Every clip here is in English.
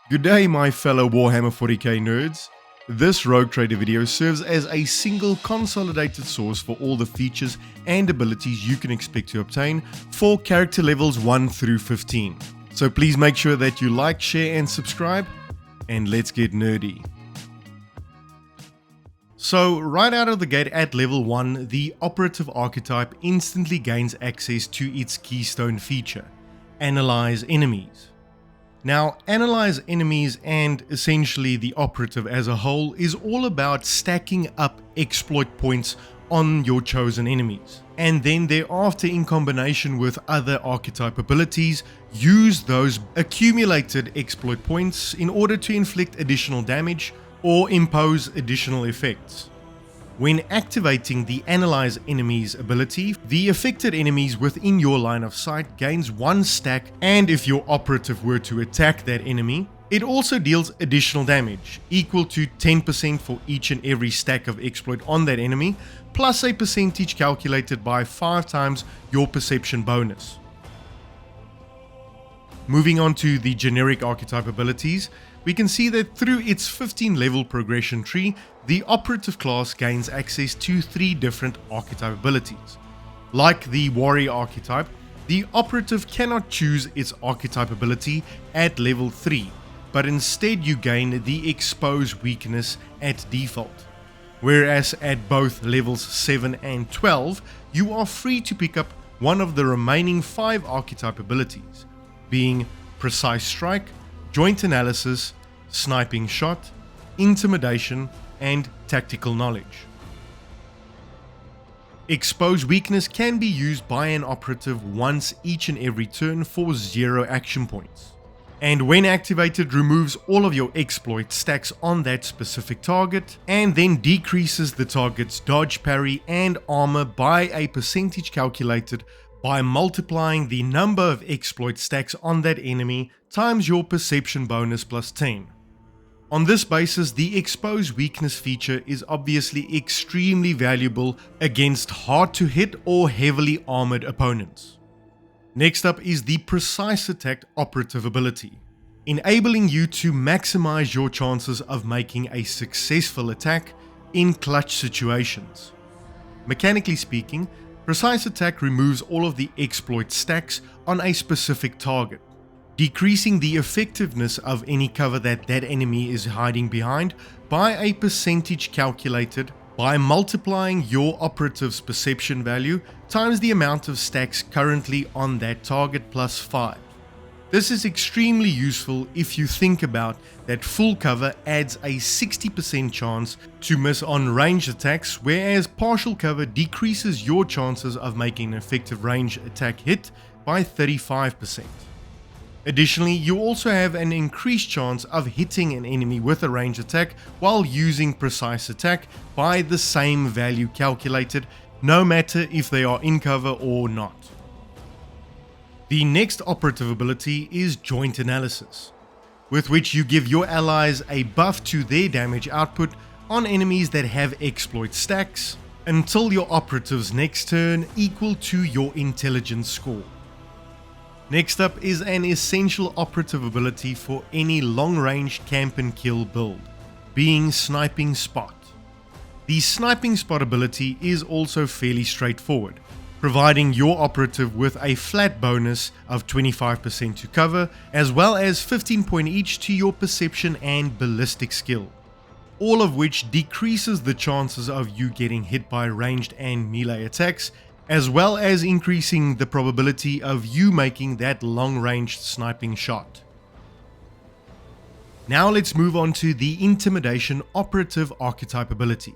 Good day, my fellow Warhammer 40k nerds. This Rogue Trader video serves as a single consolidated source for all the features and abilities you can expect to obtain for character levels 1 through 15. So please make sure that you like, share and subscribe, and let's get nerdy. So right out of the gate at level 1, the Operative Archetype instantly gains access to its Keystone feature, Analyze Enemies. Now, Analyze Enemies and essentially the Operative as a whole is all about stacking up exploit points on your chosen enemies, and then thereafter in combination with other archetype abilities, use those accumulated exploit points in order to inflict additional damage or impose additional effects. When activating the Analyze Enemies ability, the affected enemies within your line of sight gains 1 stack, and if your operative were to attack that enemy, it also deals additional damage, equal to 10% for each and every stack of exploit on that enemy, plus a percentage calculated by 5 times your perception bonus. Moving on to the generic archetype abilities, we can see that through its 15 level progression tree, the Operative class gains access to 3 different archetype abilities. Like the Warrior archetype, the Operative cannot choose its archetype ability at level 3, but instead you gain the Expose weakness at default. Whereas at both levels 7 and 12, you are free to pick up one of the remaining 5 archetype abilities, being Precise Strike, Joint Analysis, Sniping Shot, Intimidation, and Tactical Knowledge. Expose Weakness can be used by an operative once each and every turn for 0 action points, and when activated removes all of your exploit stacks on that specific target, and then decreases the target's dodge, parry, and armor by a percentage calculated by multiplying the number of exploit stacks on that enemy times your perception bonus plus 10. On this basis, the Expose Weakness feature is obviously extremely valuable against hard to hit or heavily armored opponents. Next up is the Precise Attack operative ability, enabling you to maximize your chances of making a successful attack in clutch situations. Mechanically speaking, Precise Attack removes all of the exploit stacks on a specific target, decreasing the effectiveness of any cover that enemy is hiding behind by a percentage calculated by multiplying your operative's perception value times the amount of stacks currently on that target plus 5. This is extremely useful if you think about that full cover adds a 60% chance to miss on ranged attacks, whereas partial cover decreases your chances of making an effective range attack hit by 35%. Additionally, you also have an increased chance of hitting an enemy with a ranged attack while using Precise Attack by the same value calculated, no matter if they are in cover or not. The next operative ability is Joint Analysis, with which you give your allies a buff to their damage output on enemies that have exploit stacks until your operative's next turn equal to your intelligence score. Next up is an essential operative ability for any long-range camp and kill build, being Sniping Spot. The Sniping Spot ability is also fairly straightforward, providing your operative with a flat bonus of 25% to cover, as well as 15 points each to your perception and ballistic skill, all of which decreases the chances of you getting hit by ranged and melee attacks, as well as increasing the probability of you making that long-range sniping shot. Now let's move on to the Intimidation Operative Archetype ability.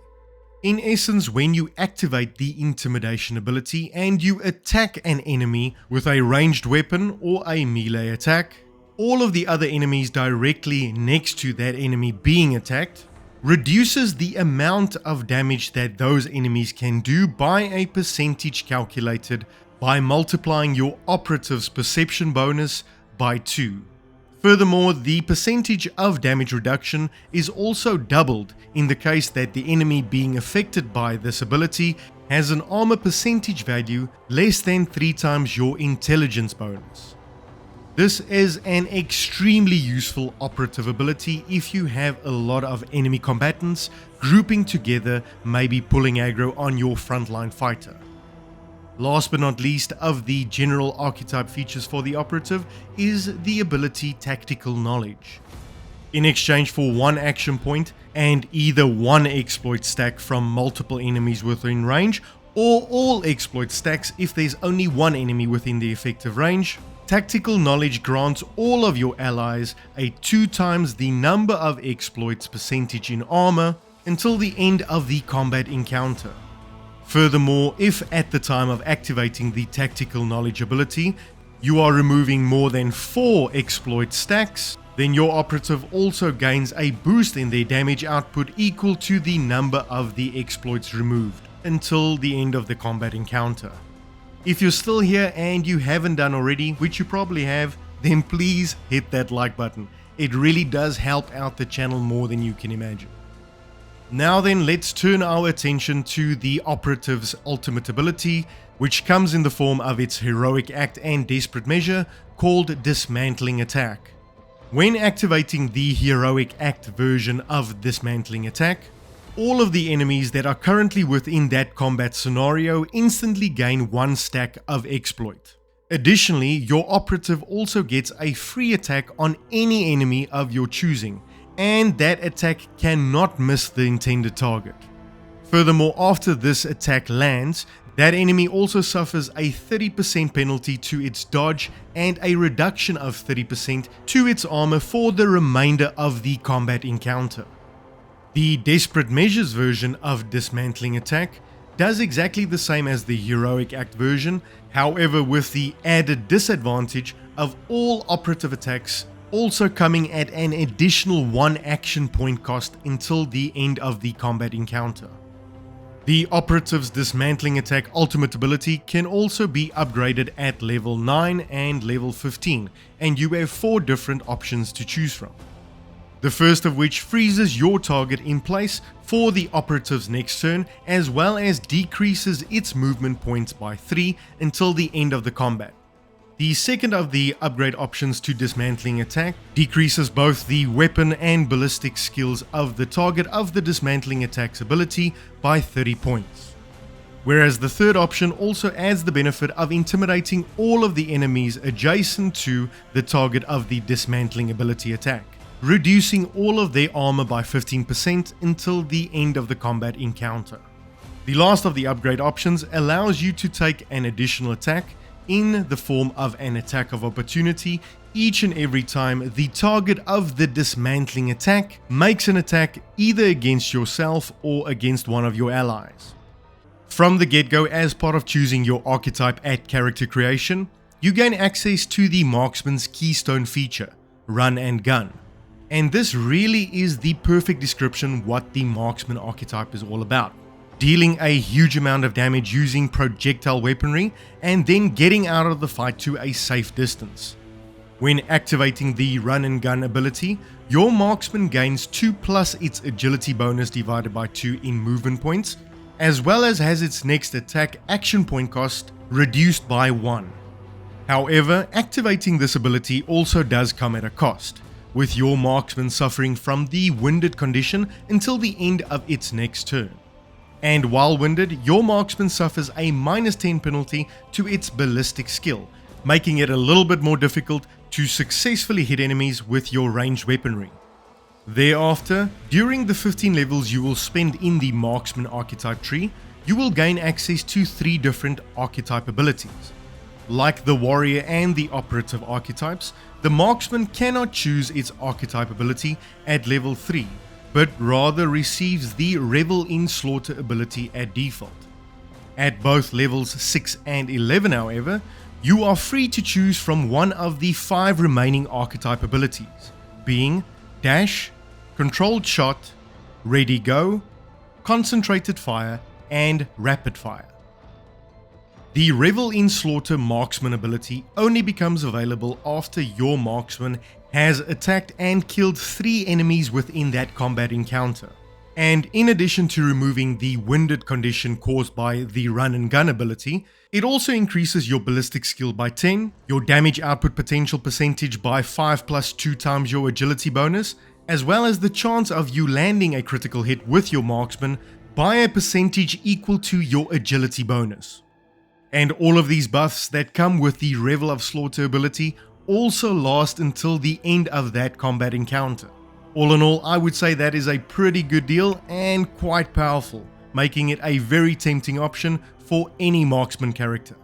In essence, when you activate the Intimidation ability and you attack an enemy with a ranged weapon or a melee attack, all of the other enemies directly next to that enemy being attacked reduces the amount of damage that those enemies can do by a percentage calculated by multiplying your operative's perception bonus by 2. Furthermore, the percentage of damage reduction is also doubled in the case that the enemy being affected by this ability has an armor percentage value less than 3 times your intelligence bonus. This is an extremely useful operative ability if you have a lot of enemy combatants grouping together, maybe pulling aggro on your frontline fighter. Last but not least of the general archetype features for the operative is the ability Tactical Knowledge. In exchange for one action point and either one exploit stack from multiple enemies within range, or all exploit stacks if there's only one enemy within the effective range, Tactical Knowledge grants all of your allies a 2 times the number of exploits percentage in armor until the end of the combat encounter. Furthermore, if at the time of activating the Tactical Knowledge ability, you are removing more than 4 exploit stacks, then your operative also gains a boost in their damage output equal to the number of the exploits removed until the end of the combat encounter. If you're still here and you haven't done already, which you probably have, then please hit that like button. It really does help out the channel more than you can imagine. Now then, let's turn our attention to the operative's ultimate ability, which comes in the form of its heroic act and desperate measure called Dismantling Attack. When activating the heroic act version of Dismantling Attack, all of the enemies that are currently within that combat scenario instantly gain 1 stack of exploit. Additionally, your operative also gets a free attack on any enemy of your choosing, and that attack cannot miss the intended target. Furthermore, after this attack lands, that enemy also suffers a 30% penalty to its dodge and a reduction of 30% to its armor for the remainder of the combat encounter. The Desperate Measures version of Dismantling Attack does exactly the same as the Heroic Act version, however with the added disadvantage of all operative attacks also coming at an additional 1 action point cost until the end of the combat encounter. The operative's Dismantling Attack ultimate ability can also be upgraded at level 9 and level 15, and you have 4 different options to choose from. The first of which freezes your target in place for the operative's next turn, as well as decreases its movement points by 3 until the end of the combat. The second of the upgrade options to Dismantling Attack decreases both the weapon and ballistic skills of the target of the Dismantling Attack's ability by 30 points. Whereas the third option also adds the benefit of intimidating all of the enemies adjacent to the target of the Dismantling ability attack, reducing all of their armor by 15% until the end of the combat encounter. The last of the upgrade options allows you to take an additional attack in the form of an attack of opportunity each and every time the target of the Dismantling Attack makes an attack either against yourself or against one of your allies. From the get-go, as part of choosing your archetype at character creation, you gain access to the Marksman's Keystone feature, Run and Gun. And this really is the perfect description what the Marksman archetype is all about. Dealing a huge amount of damage using projectile weaponry and then getting out of the fight to a safe distance. When activating the Run and Gun ability, your marksman gains 2 plus its agility bonus divided by 2 in movement points, as well as has its next attack action point cost reduced by 1. However, activating this ability also does come at a cost, with your marksman suffering from the winded condition until the end of its next turn. And while winded, your marksman suffers a -10 penalty to its ballistic skill, making it a little bit more difficult to successfully hit enemies with your ranged weaponry. Thereafter, during the 15 levels you will spend in the Marksman Archetype tree, you will gain access to 3 different archetype abilities. Like the Warrior and the Operative Archetypes, the Marksman cannot choose its archetype ability at level 3, but rather receives the Revel in Slaughter ability at default. At both levels 6 and 11, however, you are free to choose from one of the 5 remaining archetype abilities, being Dash, Controlled Shot, Ready Go, Concentrated Fire, and Rapid Fire. The Revel in Slaughter Marksman ability only becomes available after your marksman has attacked and killed 3 enemies within that combat encounter. And in addition to removing the winded condition caused by the run and gun ability, it also increases your ballistic skill by 10, your damage output potential percentage by 5 plus 2 times your agility bonus, as well as the chance of you landing a critical hit with your marksman by a percentage equal to your agility bonus. And all of these buffs that come with the Revel of Slaughter ability also last until the end of that combat encounter. All in all, I would say that is a pretty good deal and quite powerful, making it a very tempting option for any marksman character.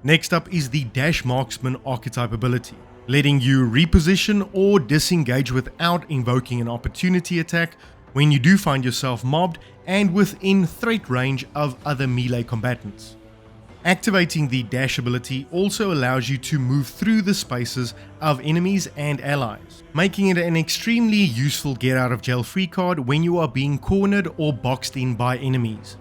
Next up is the Dash Marksman Archetype ability, letting you reposition or disengage without invoking an opportunity attack when you do find yourself mobbed and within threat range of other melee combatants. Activating the dash ability also allows you to move through the spaces of enemies and allies, making it an extremely useful get out of jail free card when you are being cornered or boxed in by enemies.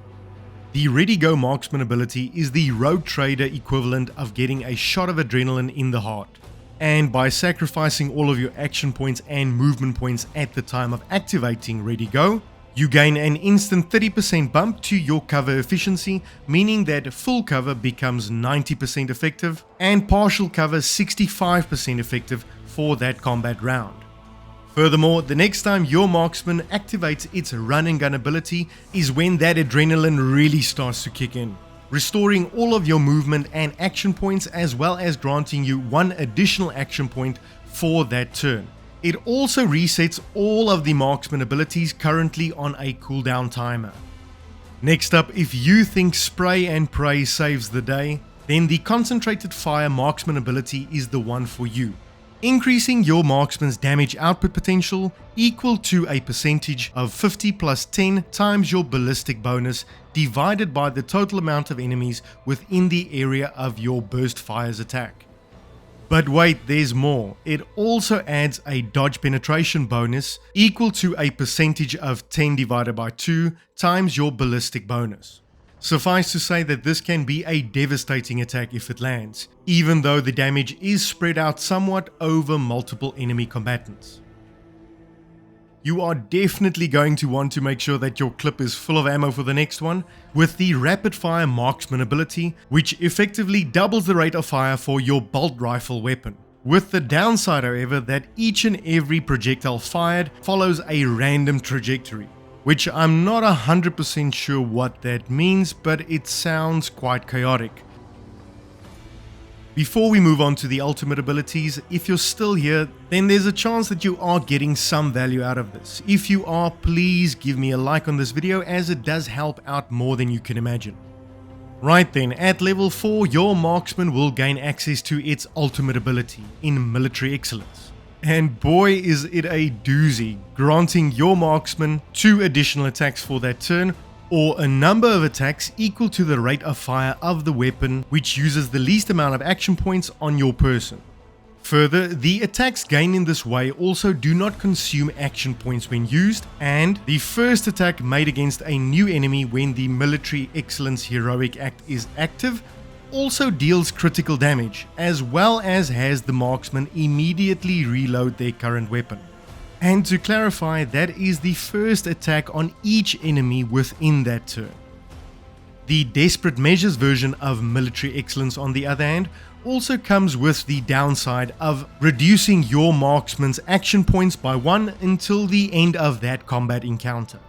The Ready Go Marksman ability is the Rogue Trader equivalent of getting a shot of adrenaline in the heart, and by sacrificing all of your action points and movement points at the time of activating Ready Go, you gain an instant 30% bump to your cover efficiency, meaning that full cover becomes 90% effective and partial cover 65% effective for that combat round. Furthermore, the next time your marksman activates its run and gun ability is when that adrenaline really starts to kick in, restoring all of your movement and action points as well as granting you one additional action point for that turn. It also resets all of the marksman abilities currently on a cooldown timer. Next up, if you think Spray and Pray saves the day, then the Concentrated Fire Marksman ability is the one for you, increasing your marksman's damage output potential equal to a percentage of 50 plus 10 times your ballistic bonus divided by the total amount of enemies within the area of your burst fire's attack. But wait, there's more. It also adds a dodge penetration bonus equal to a percentage of 10 divided by 2 times your ballistic bonus. Suffice to say that this can be a devastating attack if it lands, even though the damage is spread out somewhat over multiple enemy combatants. You are definitely going to want to make sure that your clip is full of ammo for the next one, with the Rapid Fire Marksman ability, which effectively doubles the rate of fire for your bolt rifle weapon. With the downside, however, that each and every projectile fired follows a random trajectory, which I'm not 100% sure what that means, but it sounds quite chaotic. Before we move on to the ultimate abilities, if you're still here, then there's a chance that you are getting some value out of this. If you are, please give me a like on this video, as it does help out more than you can imagine. Right then, at level 4, your marksman will gain access to its ultimate ability in Military Excellence. And boy is it a doozy, granting your marksman 2 additional attacks for that turn, or a number of attacks equal to the rate of fire of the weapon, which uses the least amount of action points on your person. Further, the attacks gained in this way also do not consume action points when used, and the first attack made against a new enemy when the Military Excellence Heroic Act is active also deals critical damage, as well as has the marksman immediately reload their current weapon. And to clarify, that is the first attack on each enemy within that turn. The Desperate Measures version of Military Excellence, on the other hand, also comes with the downside of reducing your marksman's action points by 1 until the end of that combat encounter.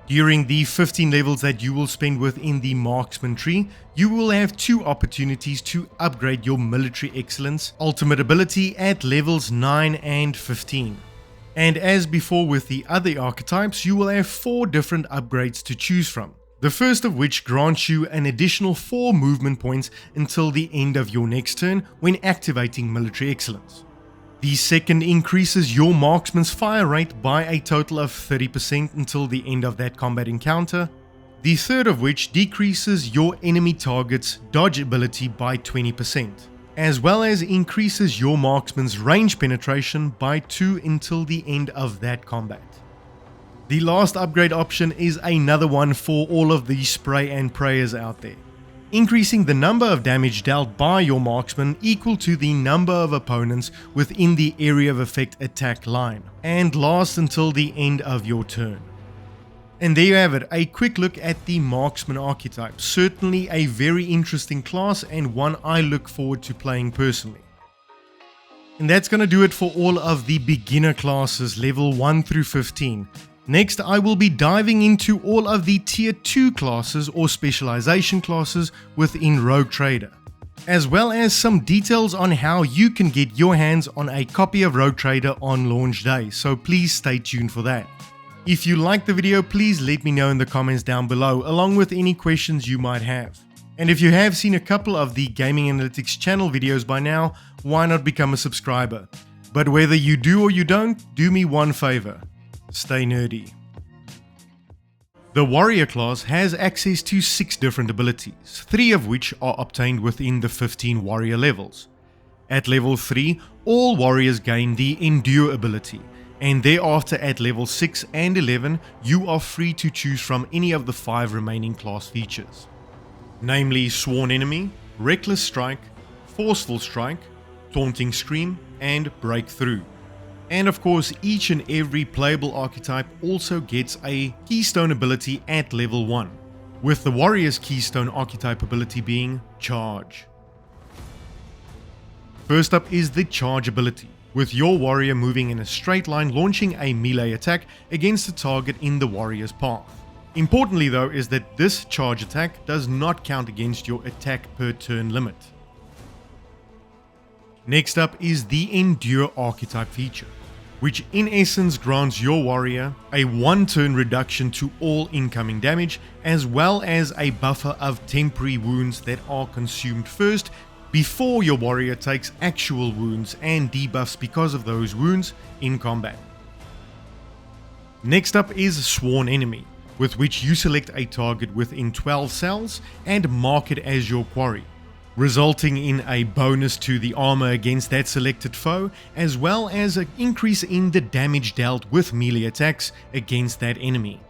During the 15 levels that you will spend within the Marksman tree, you will have 2 opportunities to upgrade your Military Excellence ultimate ability at levels 9 and 15. And as before with the other archetypes, you will have 4 different upgrades to choose from. The first of which grants you an additional 4 movement points until the end of your next turn when activating Military Excellence. The second increases your marksman's fire rate by a total of 30% until the end of that combat encounter. The third of which decreases your enemy target's dodge ability by 20%, as well as increases your marksman's range penetration by 2 until the end of that combat. The last upgrade option is another one for all of the spray and prayers out there. increasing the number of damage dealt by your marksman equal to the number of opponents within the area of effect attack line, and lasts until the end of your turn. And there you have it, a quick look at the Marksman Archetype. Certainly a very interesting class and one I look forward to playing personally. And that's going to do it for all of the beginner classes level 1 through 15. Next, I will be diving into all of the tier 2 classes or specialization classes within Rogue Trader, as well as some details on how you can get your hands on a copy of Rogue Trader on launch day, so please stay tuned for that. If you liked the video, please let me know in the comments down below, along with any questions you might have. And if you have seen a couple of the Gaming Analytics channel videos by now, why not become a subscriber? But whether you do or you don't, do me one favor. Stay nerdy. The Warrior class has access to 6 different abilities, 3 of which are obtained within the 15 Warrior levels. At level 3, all Warriors gain the Endure ability, and thereafter at level 6 and 11, you are free to choose from any of the 5 remaining class features, namely Sworn Enemy, Reckless Strike, Forceful Strike, Taunting Scream, and Breakthrough. And of course, each and every playable archetype also gets a Keystone ability at level 1, with the Warrior's Keystone Archetype ability being Charge. First up is the Charge ability, with your warrior moving in a straight line launching a melee attack against a target in the warrior's path. Importantly though is that this charge attack does not count against your attack per turn limit. Next up is the Endure Archetype feature, which in essence grants your warrior a 1-turn reduction to all incoming damage, as well as a buffer of temporary wounds that are consumed first before your warrior takes actual wounds and debuffs because of those wounds in combat. Next up is Sworn Enemy, with which you select a target within 12 cells and mark it as your quarry, resulting in a bonus to the armor against that selected foe, as well as an increase in the damage dealt with melee attacks against that enemy,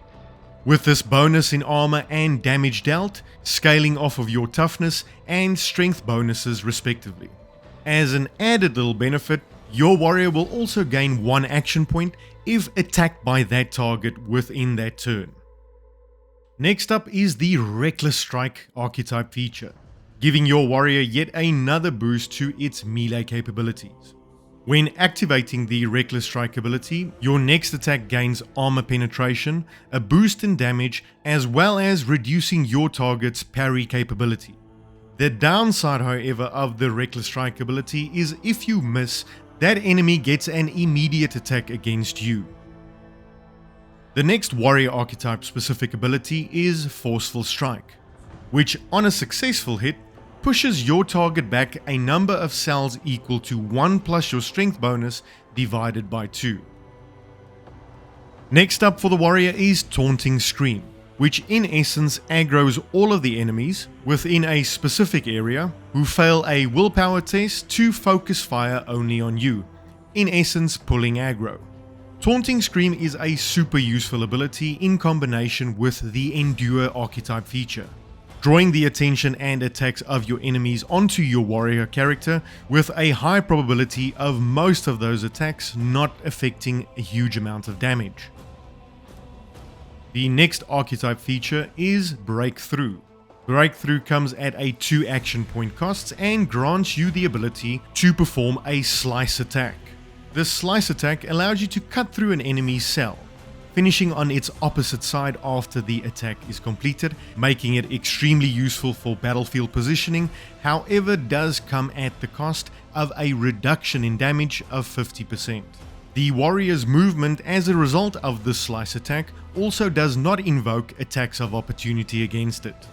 with this bonus in armor and damage dealt scaling off of your toughness and strength bonuses respectively. As an added little benefit, your warrior will also gain 1 action point if attacked by that target within that turn. Next up is the Reckless Strike archetype feature, giving your warrior yet another boost to its melee capabilities. When activating the Reckless Strike ability, your next attack gains armor penetration, a boost in damage, as well as reducing your target's parry capability. The downside, however, of the Reckless Strike ability is if you miss, that enemy gets an immediate attack against you. The next Warrior Archetype specific ability is Forceful Strike, which on a successful hit pushes your target back a number of cells equal to 1 plus your strength bonus divided by 2. Next up for the warrior is Taunting Scream, which in essence aggroes all of the enemies within a specific area who fail a willpower test to focus fire only on you, in essence pulling aggro. Taunting Scream is a super useful ability in combination with the Endure archetype feature, drawing the attention and attacks of your enemies onto your warrior character with a high probability of most of those attacks not affecting a huge amount of damage. The next archetype feature is Breakthrough. Breakthrough comes at a 2 action point cost and grants you the ability to perform a slice attack. This slice attack allows you to cut through an enemy's cell, finishing on its opposite side after the attack is completed, making it extremely useful for battlefield positioning, however does come at the cost of a reduction in damage of 50%. The warrior's movement as a result of this slice attack also does not invoke attacks of opportunity against it.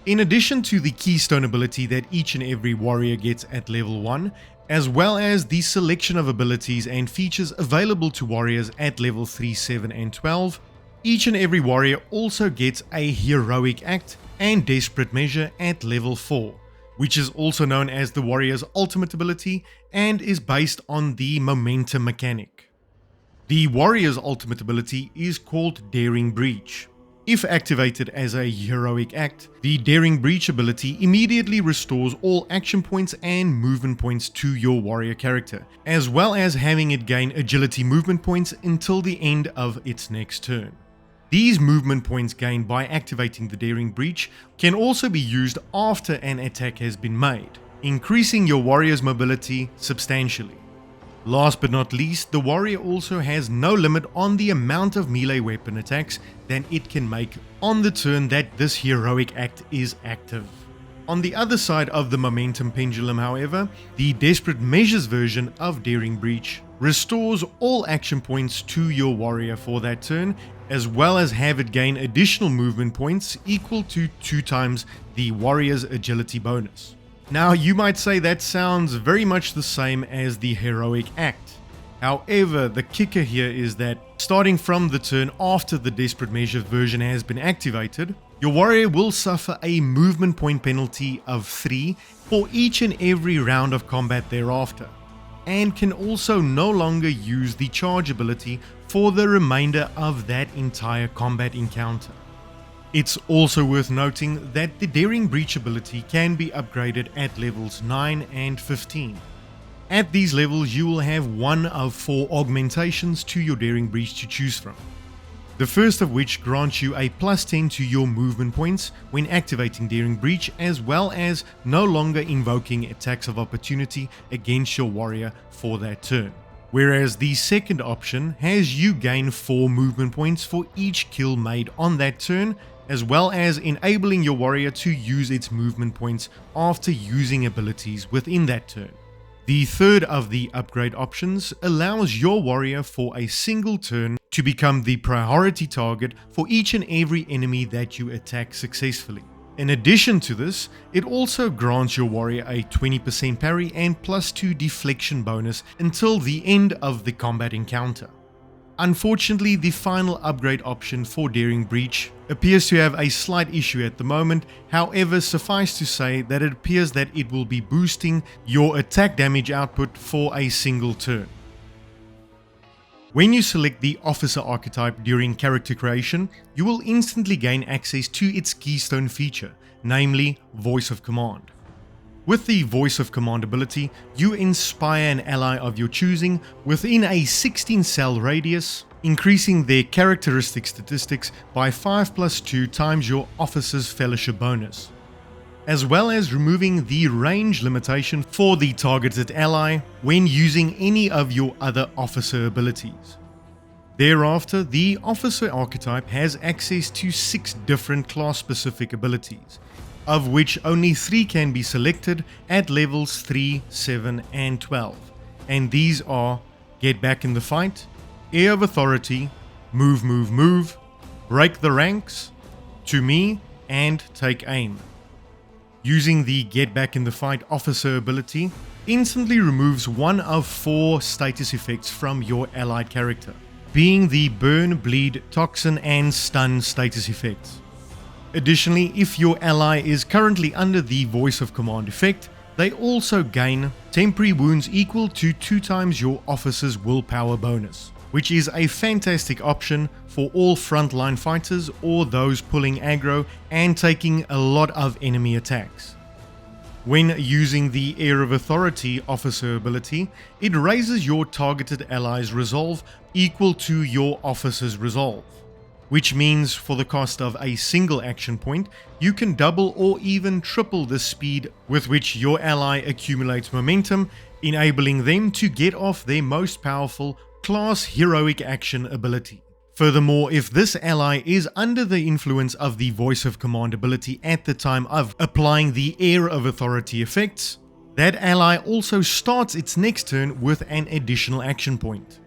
In addition to the Keystone ability that each and every warrior gets at level 1, as well as the selection of abilities and features available to warriors at level 3, 7 and 12, each and every warrior also gets a Heroic Act and Desperate Measure at level 4, which is also known as the warrior's ultimate ability and is based on the momentum mechanic. The warrior's ultimate ability is called Daring Breach. If activated as a heroic act, the Daring Breach ability immediately restores all action points and movement points to your warrior character, as well as having it gain agility movement points until the end of its next turn. These movement points gained by activating the Daring Breach can also be used after an attack has been made, increasing your warrior's mobility substantially. Last but not least, the warrior also has no limit on the amount of melee weapon attacks that it can make on the turn that this heroic act is active. On the other side of the momentum pendulum, however, the Desperate Measures version of Daring Breach restores all action points to your warrior for that turn, as well as have it gain additional movement points equal to 2 times the warrior's agility bonus. Now, you might say that sounds very much the same as the heroic act. However, the kicker here is that starting from the turn after the Desperate Measures version has been activated, your warrior will suffer a movement point penalty of 3 for each and every round of combat thereafter, and can also no longer use the charge ability for the remainder of that entire combat encounter. It's also worth noting that the Daring Breach ability can be upgraded at levels 9 and 15. At these levels, you will have one of 4 augmentations to your Daring Breach to choose from. The first of which grants you a +10 to your movement points when activating Daring Breach, as well as no longer invoking attacks of opportunity against your warrior for that turn. Whereas the second option has you gain 4 movement points for each kill made on that turn, as well as enabling your warrior to use its movement points after using abilities within that turn. The third of the upgrade options allows your warrior for a single turn to become the priority target for each and every enemy that you attack successfully. In addition to this, it also grants your warrior a 20% parry and +2 deflection bonus until the end of the combat encounter. Unfortunately, the final upgrade option for Daring Breach appears to have a slight issue at the moment. However, suffice to say that it appears that it will be boosting your attack damage output for a single turn. When you select the Officer Archetype during character creation, you will instantly gain access to its Keystone feature, namely Voice of Command. With the Voice of Command ability, you inspire an ally of your choosing within a 16-cell radius, increasing their characteristic statistics by 5+2 times your Officer's Fellowship bonus, as well as removing the range limitation for the targeted ally when using any of your other Officer abilities. Thereafter, the Officer Archetype has access to 6 different class-specific abilities, of which only 3 can be selected at levels 3, 7, and 12. And these are Get Back in the Fight, Air of Authority, Move, Break the Ranks, To Me, and Take Aim. Using the Get Back in the Fight Officer ability instantly removes one of 4 status effects from your allied character, being the Burn, Bleed, Toxin, and Stun status effects. Additionally, if your ally is currently under the Voice of Command effect, they also gain temporary wounds equal to 2 times your officer's willpower bonus, which is a fantastic option for all frontline fighters or those pulling aggro and taking a lot of enemy attacks. When using the Air of Authority officer ability, it raises your targeted ally's resolve equal to your officer's resolve, which means for the cost of a single action point, you can double or even triple the speed with which your ally accumulates momentum, enabling them to get off their most powerful class heroic action ability. Furthermore, if this ally is under the influence of the Voice of Command ability at the time of applying the Air of Authority effects, that ally also starts its next turn with an additional action point.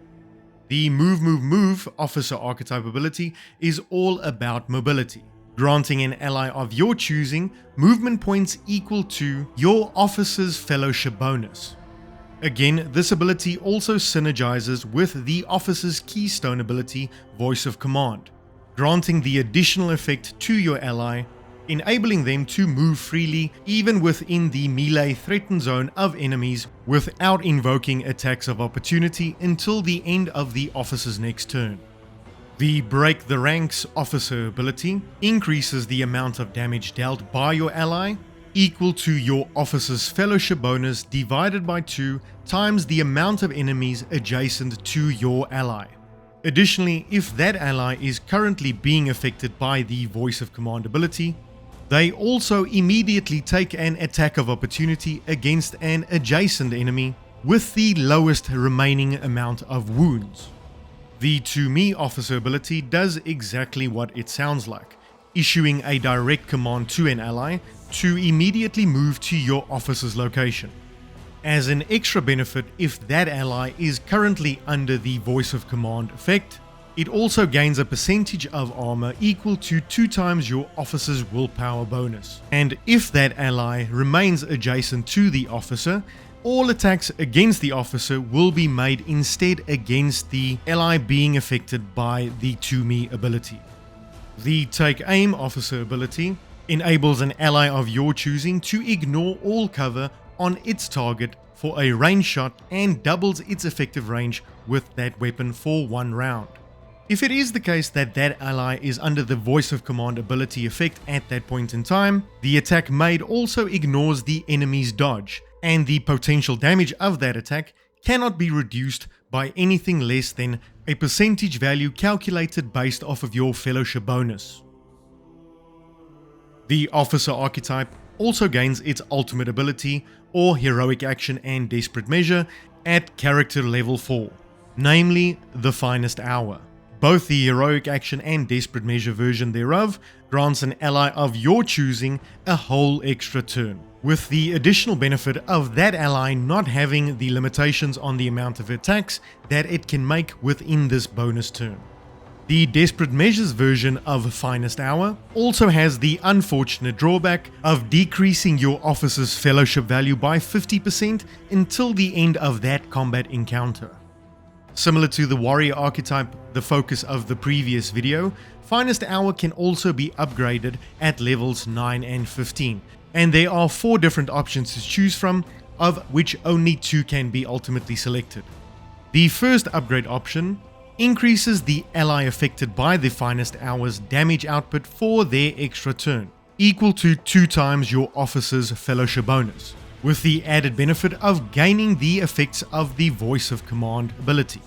The Move Officer Archetype ability is all about mobility, granting an ally of your choosing movement points equal to your Officer's Fellowship bonus. Again, this ability also synergizes with the Officer's Keystone ability, Voice of Command, granting the additional effect to your ally, enabling them to move freely even within the melee threatened zone of enemies without invoking attacks of opportunity until the end of the Officer's next turn. The Break the Ranks officer ability increases the amount of damage dealt by your ally, equal to your officer's fellowship bonus divided by 2 times the amount of enemies adjacent to your ally. Additionally, if that ally is currently being affected by the Voice of Command ability, they also immediately take an attack of opportunity against an adjacent enemy with the lowest remaining amount of wounds. The To Me officer ability does exactly what it sounds like, issuing a direct command to an ally to immediately move to your officer's location. As an extra benefit, if that ally is currently under the Voice of Command effect, it also gains a percentage of armor equal to 2 times your officer's willpower bonus. And if that ally remains adjacent to the officer, all attacks against the officer will be made instead against the ally being affected by the To Me ability. The Take Aim officer ability enables an ally of your choosing to ignore all cover on its target for a range shot and doubles its effective range with that weapon for 1 round. If it is the case that that ally is under the Voice of Command ability effect at that point in time, the attack made also ignores the enemy's dodge, and the potential damage of that attack cannot be reduced by anything less than a percentage value calculated based off of your fellowship bonus. The Officer Archetype also gains its ultimate ability or heroic action and desperate measure at character level 4, namely the Finest Hour. Both the heroic action and desperate measure version thereof grants an ally of your choosing a whole extra turn, with the additional benefit of that ally not having the limitations on the amount of attacks that it can make within this bonus turn. The Desperate Measures version of Finest Hour also has the unfortunate drawback of decreasing your officer's fellowship value by 50% until the end of that combat encounter. Similar to the Warrior Archetype, the focus of the previous video, Finest Hour can also be upgraded at levels 9 and 15, and there are 4 different options to choose from, of which only 2 can be ultimately selected. The first upgrade option increases the ally affected by the Finest Hour's damage output for their extra turn, equal to 2 times your officer's fellowship bonus, with the added benefit of gaining the effects of the Voice of Command ability.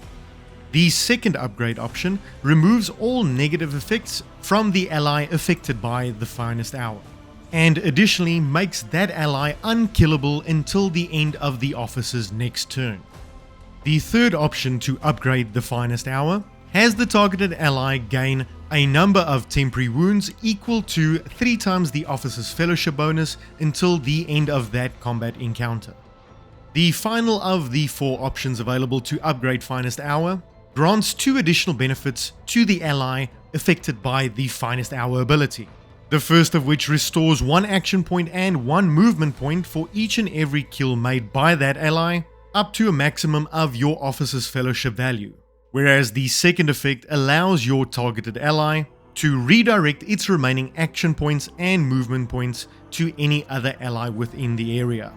The second upgrade option removes all negative effects from the ally affected by the Finest Hour, and additionally makes that ally unkillable until the end of the officer's next turn. The third option to upgrade the Finest Hour has the targeted ally gain a number of temporary wounds equal to 3 times the officer's fellowship bonus until the end of that combat encounter. The final of the 4 options available to upgrade Finest Hour grants 2 additional benefits to the ally affected by the Finest Hour ability. The first of which restores 1 action point and 1 movement point for each and every kill made by that ally, up to a maximum of your officer's fellowship value, whereas the second effect allows your targeted ally to redirect its remaining action points and movement points to any other ally within the area.